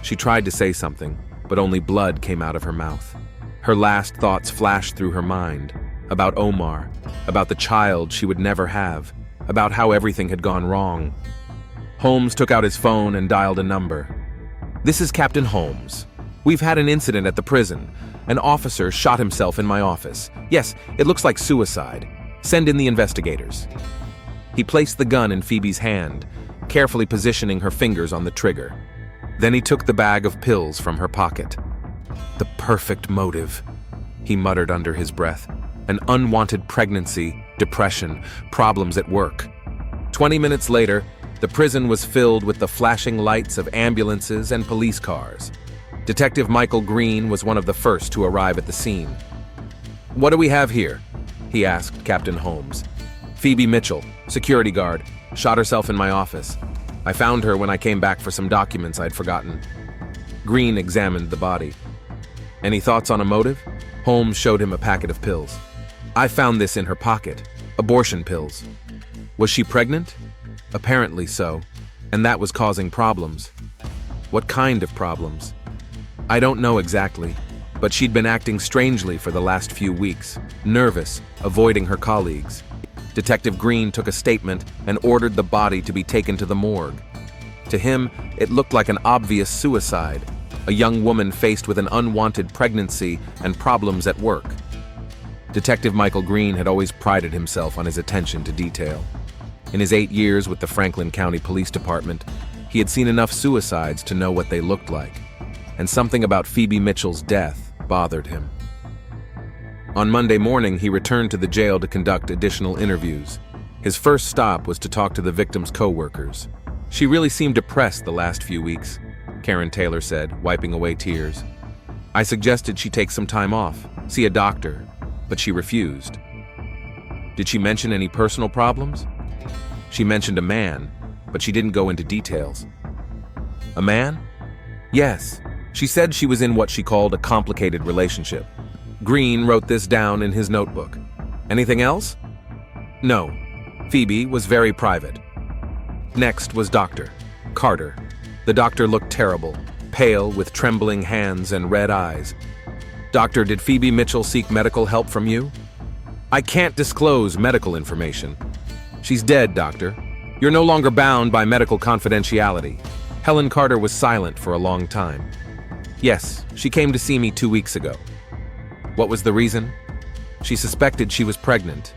She tried to say something, but only blood came out of her mouth. Her last thoughts flashed through her mind, about Omar, about the child she would never have, about how everything had gone wrong. Holmes took out his phone and dialed a number. This is Captain Holmes. We've had an incident at the prison. An officer shot himself in my office. Yes, it looks like suicide. Send in the investigators. He placed the gun in Phoebe's hand, carefully positioning her fingers on the trigger. Then he took the bag of pills from her pocket. The perfect motive, he muttered under his breath. An unwanted pregnancy, depression, problems at work. 20 minutes later, the prison was filled with the flashing lights of ambulances and police cars. Detective Michael Green was one of the first to arrive at the scene. What do we have here? He asked Captain Holmes. Phoebe Mitchell, security guard, shot herself in my office. I found her when I came back for some documents I'd forgotten. Green examined the body. Any thoughts on a motive? Holmes showed him a packet of pills. I found this in her pocket. Abortion pills. Was she pregnant? Apparently so, and that was causing problems. What kind of problems? I don't know exactly, but she'd been acting strangely for the last few weeks, nervous, avoiding her colleagues. Detective Green took a statement and ordered the body to be taken to the morgue. To him, it looked like an obvious suicide, a young woman faced with an unwanted pregnancy and problems at work. Detective Michael Green had always prided himself on his attention to detail. In his 8 years with the Franklin County Police Department, he had seen enough suicides to know what they looked like, and something about Phoebe Mitchell's death bothered him. On Monday morning, he returned to the jail to conduct additional interviews. His first stop was to talk to the victim's co-workers. She really seemed depressed the last few weeks, Karen Taylor said, wiping away tears. I suggested she take some time off, see a doctor, but she refused. Did she mention any personal problems? She mentioned a man, but she didn't go into details. A man? Yes. She said she was in what she called a complicated relationship. Green wrote this down in his notebook. Anything else? No. Phoebe was very private. Next was Dr. Carter. The doctor looked terrible, pale with trembling hands and red eyes. Doctor, did Phoebe Mitchell seek medical help from you? I can't disclose medical information. She's dead, Doctor. You're no longer bound by medical confidentiality. Helen Carter was silent for a long time. Yes, she came to see me 2 weeks ago. What was the reason? She suspected she was pregnant.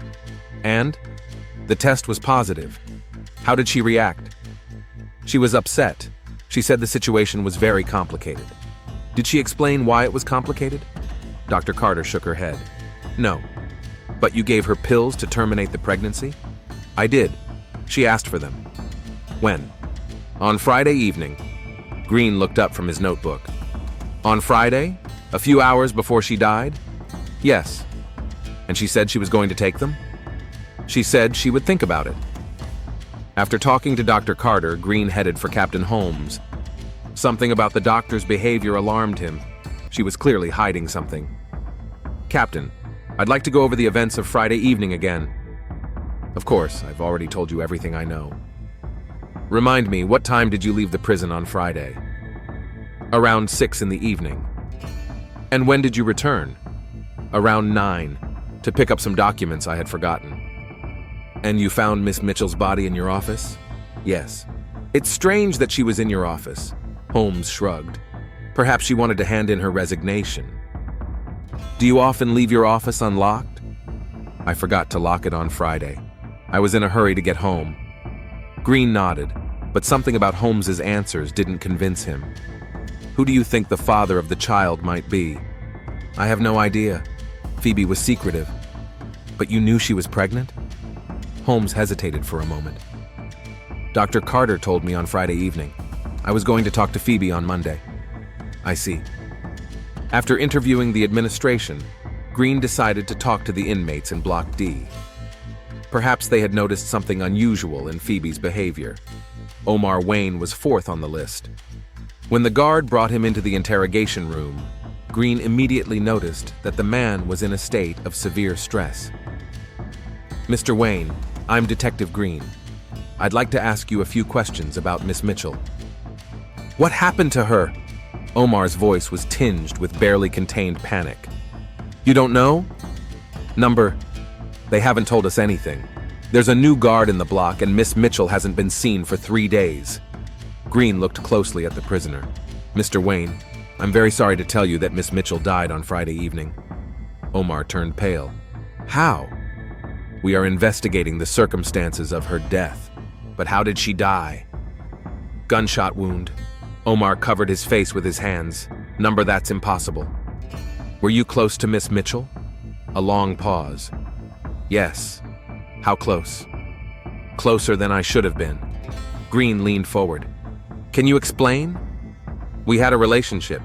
And? The test was positive. How did she react? She was upset. She said the situation was very complicated. Did she explain why it was complicated? Dr. Carter shook her head. No. But you gave her pills to terminate the pregnancy? I did. She asked for them. When? On Friday evening. Green looked up from his notebook. On Friday? A few hours before she died? Yes. And she said she was going to take them? She said she would think about it. After talking to Dr. Carter, Green headed for Captain Holmes. Something about the doctor's behavior alarmed him. She was clearly hiding something. Captain, I'd like to go over the events of Friday evening again. Of course, I've already told you everything I know. Remind me, what time did you leave the prison on Friday? Around 6 in the evening. And when did you return? Around 9, to pick up some documents I had forgotten. And you found Miss Mitchell's body in your office? Yes. It's strange that she was in your office. Holmes shrugged. Perhaps she wanted to hand in her resignation. Do you often leave your office unlocked? I forgot to lock it on Friday. I was in a hurry to get home. Green nodded, but something about Holmes's answers didn't convince him. Who do you think the father of the child might be? I have no idea. Phoebe was secretive. But you knew she was pregnant? Holmes hesitated for a moment. Dr. Carter told me on Friday evening. I was going to talk to Phoebe on Monday. I see. After interviewing the administration, Green decided to talk to the inmates in Block D. Perhaps they had noticed something unusual in Phoebe's behavior. Omar Wayne was fourth on the list. When the guard brought him into the interrogation room, Green immediately noticed that the man was in a state of severe stress. Mr. Wayne, I'm Detective Green. I'd like to ask you a few questions about Miss Mitchell. What happened to her? Omar's voice was tinged with barely contained panic. You don't know? They haven't told us anything. There's a new guard in the block and Miss Mitchell hasn't been seen for 3 days. Green looked closely at the prisoner. Mr. Wayne, I'm very sorry to tell you that Miss Mitchell died on Friday evening. Omar turned pale. How? We are investigating the circumstances of her death. But how did she die? Gunshot wound. Omar covered his face with his hands. That's impossible. Were you close to Miss Mitchell? A long pause. Yes. How close? Closer than I should have been. Green leaned forward. Can you explain? We had a relationship.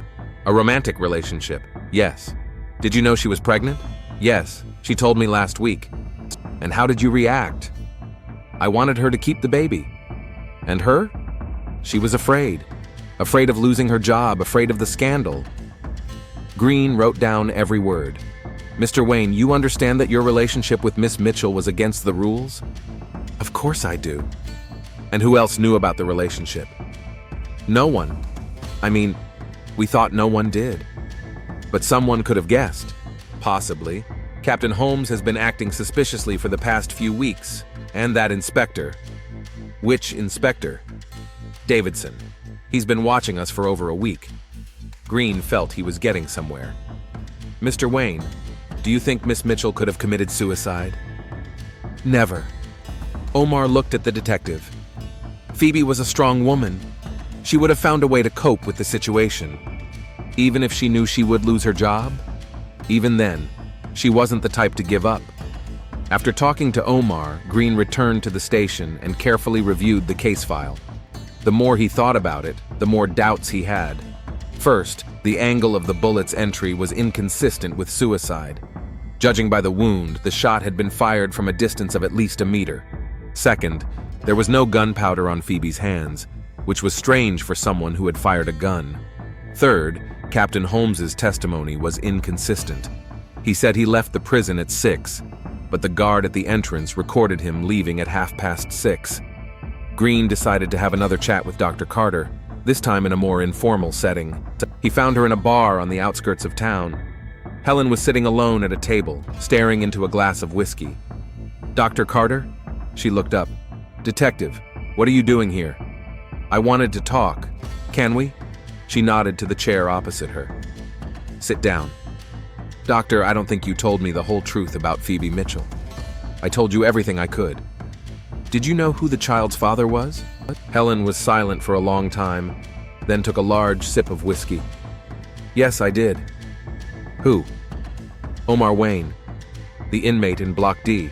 A romantic relationship. Yes. Did you know she was pregnant? Yes, she told me last week. And how did you react? I wanted her to keep the baby. And her? She was afraid. Afraid of losing her job, afraid of the scandal. Green wrote down every word. Mr. Wayne, you understand that your relationship with Miss Mitchell was against the rules? Of course I do. And who else knew about the relationship? No one. I mean, we thought no one did. But someone could have guessed. Possibly. Captain Holmes has been acting suspiciously for the past few weeks. And that inspector. Which inspector? Davidson. He's been watching us for over a week. Green felt he was getting somewhere. Mr. Wayne, do you think Miss Mitchell could have committed suicide? Never. Omar looked at the detective. Phoebe was a strong woman. She would have found a way to cope with the situation. Even if she knew she would lose her job? Even then, she wasn't the type to give up. After talking to Omar, Green returned to the station and carefully reviewed the case file. The more he thought about it, the more doubts he had. First, the angle of the bullet's entry was inconsistent with suicide. Judging by the wound, the shot had been fired from a distance of at least a meter. Second, there was no gunpowder on Phoebe's hands, which was strange for someone who had fired a gun. Third, Captain Holmes's testimony was inconsistent. He said he left the prison at 6, but the guard at the entrance recorded him leaving at 6:30. Green decided to have another chat with Dr. Carter, this time in a more informal setting. He found her in a bar on the outskirts of town. Helen was sitting alone at a table, staring into a glass of whiskey. Dr. Carter? She looked up. Detective, what are you doing here? I wanted to talk. Can we? She nodded to the chair opposite her. Sit down. Doctor, I don't think you told me the whole truth about Phoebe Mitchell. I told you everything I could. Did you know who the child's father was? Helen was silent for a long time, then took a large sip of whiskey. Yes, I did. Who? Omar Wayne, the inmate in Block D.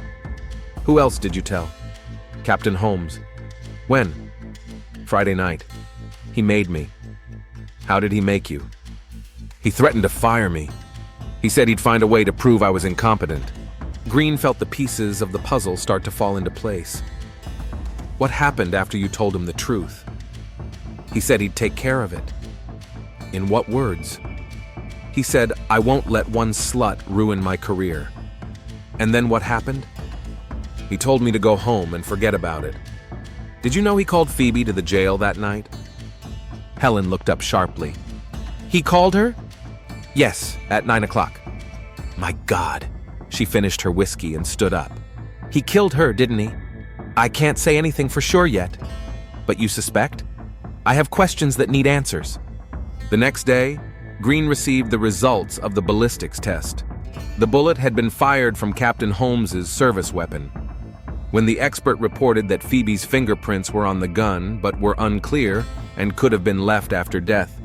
Who else did you tell? Captain Holmes. When? Friday night. He made me. How did he make you? He threatened to fire me. He said he'd find a way to prove I was incompetent. Green felt the pieces of the puzzle start to fall into place. What happened after you told him the truth? He said he'd take care of it. In what words? He said, I won't let one slut ruin my career. And then what happened? He told me to go home and forget about it. Did you know he called Phoebe to the jail that night? Helen looked up sharply. He called her? Yes, at 9 o'clock. My God. She finished her whiskey and stood up. He killed her, didn't he? I can't say anything for sure yet. But you suspect? I have questions that need answers. The next day, Green received the results of the ballistics test. The bullet had been fired from Captain Holmes's service weapon. When the expert reported that Phoebe's fingerprints were on the gun but were unclear and could have been left after death,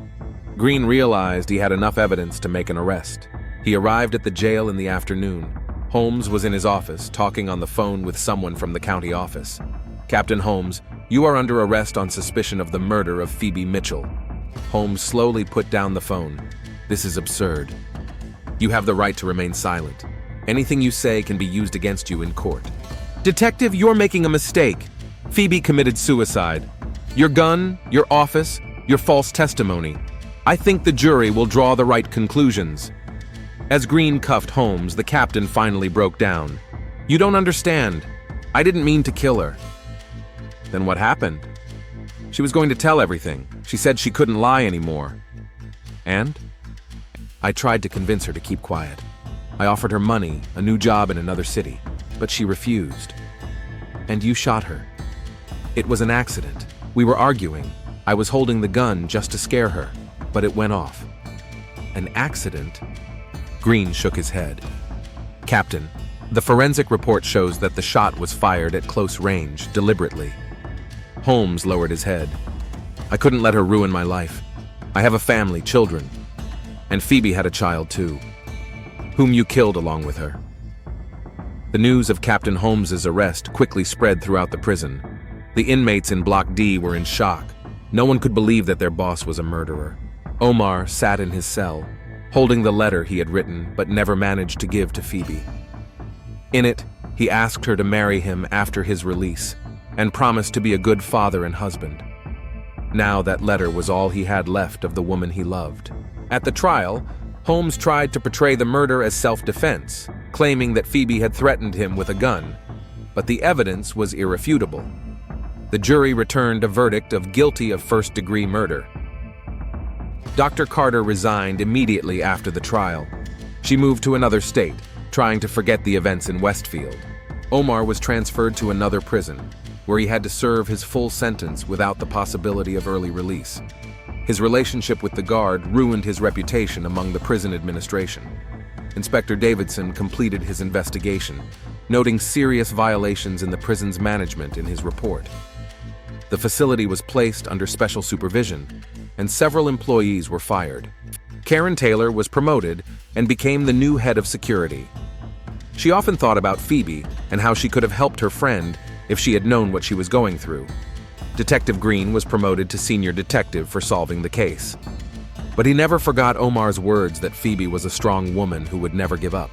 Green realized he had enough evidence to make an arrest. He arrived at the jail in the afternoon. Holmes was in his office, talking on the phone with someone from the county office. Captain Holmes, you are under arrest on suspicion of the murder of Phoebe Mitchell. Holmes slowly put down the phone. This is absurd. You have the right to remain silent. Anything you say can be used against you in court. Detective, you're making a mistake. Phoebe committed suicide. Your gun, your office, your false testimony. I think the jury will draw the right conclusions. As Green cuffed Holmes, the captain finally broke down. You don't understand. I didn't mean to kill her. Then what happened? She was going to tell everything. She said she couldn't lie anymore. And? I tried to convince her to keep quiet. I offered her money, a new job in another city, but she refused. And you shot her. It was an accident. We were arguing. I was holding the gun just to scare her, but it went off. An accident? Green shook his head. Captain, the forensic report shows that the shot was fired at close range, deliberately. Holmes lowered his head. I couldn't let her ruin my life. I have a family, children. And Phoebe had a child too, whom you killed along with her. The news of Captain Holmes's arrest quickly spread throughout the prison. The inmates in Block D were in shock. No one could believe that their boss was a murderer. Omar sat in his cell. holding the letter he had written but never managed to give to Phoebe. In it, he asked her to marry him after his release and promised to be a good father and husband. Now that letter was all he had left of the woman he loved. At the trial, Holmes tried to portray the murder as self-defense, claiming that Phoebe had threatened him with a gun, but the evidence was irrefutable. The jury returned a verdict of guilty of first-degree murder. Dr. Carter resigned immediately after the trial. She moved to another state, trying to forget the events in Westfield. Omar was transferred to another prison, where he had to serve his full sentence without the possibility of early release. His relationship with the guard ruined his reputation among the prison administration. Inspector Davidson completed his investigation, noting serious violations in the prison's management in his report. The facility was placed under special supervision, and several employees were fired. Karen Taylor was promoted and became the new head of security. She often thought about Phoebe and how she could have helped her friend if she had known what she was going through. Detective Green was promoted to senior detective for solving the case. But he never forgot Omar's words that Phoebe was a strong woman who would never give up.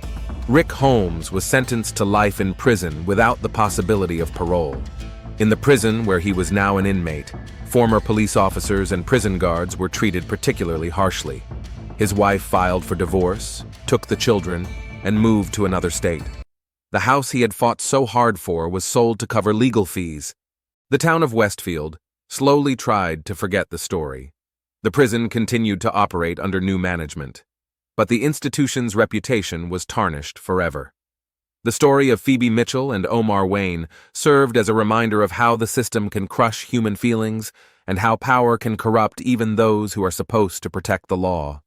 Rick Holmes was sentenced to life in prison without the possibility of parole. In the prison where he was now an inmate, former police officers and prison guards were treated particularly harshly. His wife filed for divorce, took the children, and moved to another state. The house he had fought so hard for was sold to cover legal fees. The town of Westfield slowly tried to forget the story. The prison continued to operate under new management, but the institution's reputation was tarnished forever. The story of Phoebe Mitchell and Omar Wayne served as a reminder of how the system can crush human feelings and how power can corrupt even those who are supposed to protect the law.